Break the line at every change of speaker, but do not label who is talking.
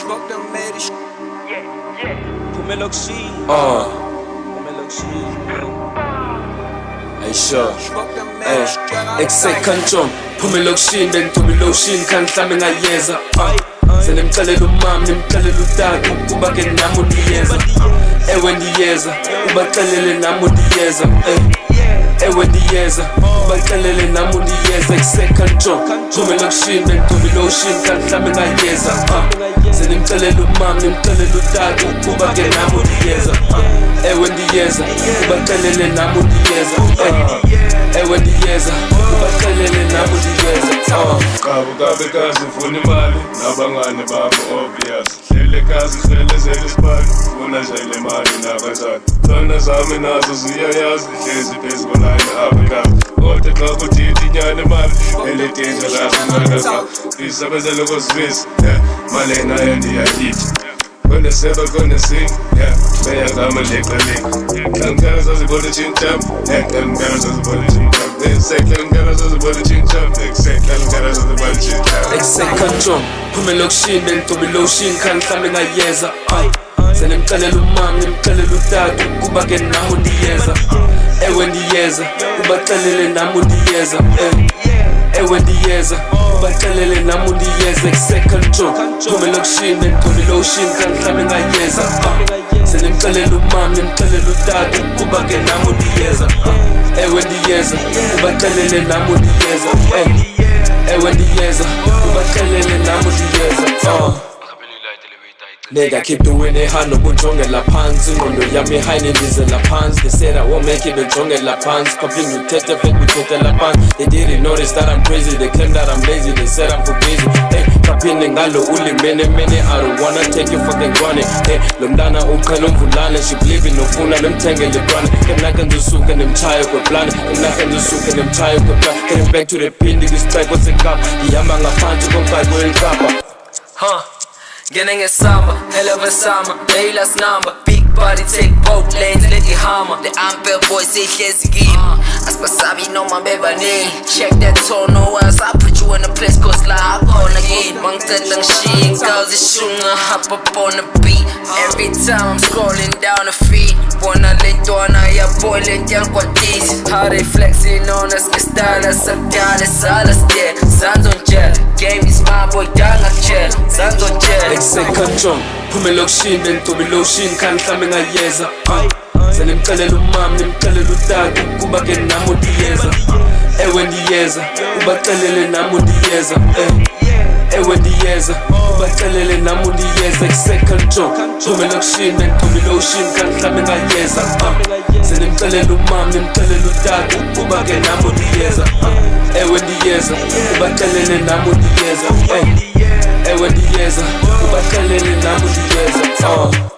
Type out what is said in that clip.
Hey sure, Exekanjong, phuma elokishini bengithoba iloshini khani mhlambe ngayeza. Senemxelela umama nimxelela utata ukuba ke nami undiyeza. Ewe ndiyeza, ubaxelele nami undiyeza. Ewe ndiyeza, ubaxelele nami undiyeza. Exekanjong, phuma elokishini bengithoba iloshini khani mhlambe ngayeza. Senemxelela umama nimxelela utata ukuba ke nami undiyeza. Ewe ndiyeza, ubaxelele nami undiyeza. Ewe ndiyeza, ubaxelele nami undiyeza.
Kabe kazi ufuna imali nabangane bakho obvious. Hlele kazi hlelezele isibani ufuna nje le mali nabazali. Zona zami nazo ziyayazi hlezi phezu kolayini abekazi. Kodwa xa kuthithi inyane imali elithinja lazo nalasa isebenzele kosivisi malena endiyakithi. Gonna settle, gonna sing, yeah. May I'm a lick. Young girls as a bullet chin jump, young girls as a bullet chin jump. They say young girls as a bullet chin jump, they say young girls as a bullet chin jump.
Exekanjong, phuma elokishini bengithoba iloshini khani mhlambe ngayeza. Senemxelela umama nimxelela utata ukuba ke nami undiyeza. Ewe ndiyeza, ubaxelele nami undiyeza. Ewe ndiyeza, ubaxelele nami undiyeza. Exekanjong, phuma elokishini bengithoba iloshini khani mhlambe ngayeza. Senemxelela umama nimxelela utata ukuba ke nami undiyeza. Ewe ndiyeza, ubaxelele nami undiyeza. Ewe ndiyeza, ubaxelele nami undiyeza. Nigga keep doing it hard, nobunjongela phansi ingqondo yami high nendizela phansi. They said I won't make it, benjongela phansi. Copying uthethe fake uthethela phansi. They didn't notice that I'm crazy, they claim that I'm lazy. They said I'm for busy, hey. Kaphinde ngalo ulimene mene, I don't wanna take you fucking granted. Hey, lo mntana uqhela umvulane, she believe nofuna nemthengele brand. Emnake ndisuke nemtshaye kweplane, emnake ndisuke nemtshaye kweplane. Getting back to the pin, ngisibheko sekapa, ngihamba ngaphansi komqaqo wenkapa.
Getting a summer, hell of a summer, day last number. Big body, take both lanes, let it hammer. The Ampere boys say here's the game. Aspasabi no my baby. Check that tone, no else. I put you in a place cause like I'm on again. Mang tetang she, girls is shunga, hop up on the beat. Every time I'm scrolling down the feed. Wanna let doana, ya boy let young what this. How they flexing on us, que style us up down, it's all us there. Sands on jet, game is my boy, young a chair. Sands on jet.
Exekanjong, phuma elokishini bengithoba iloshini khani mhlambe ngayeza. Senemxelela umama nimxelela utata ukuba ke nami undiyeza. Ewe ndiyeza, ubaxelele nami undiyeza. Ewe ndiyeza, ubaxelele nami undiyeza. Exekanjong, phuma elokishini bengithoba iloshini khani mhlambe ngayeza. Senemxelela umama nimxelela utata ukuba ke nami undiyeza. Ewe ndiyeza, ubaxelele nami undiyeza. Ewe ndiyeza, ubaxelele nami undiyeza.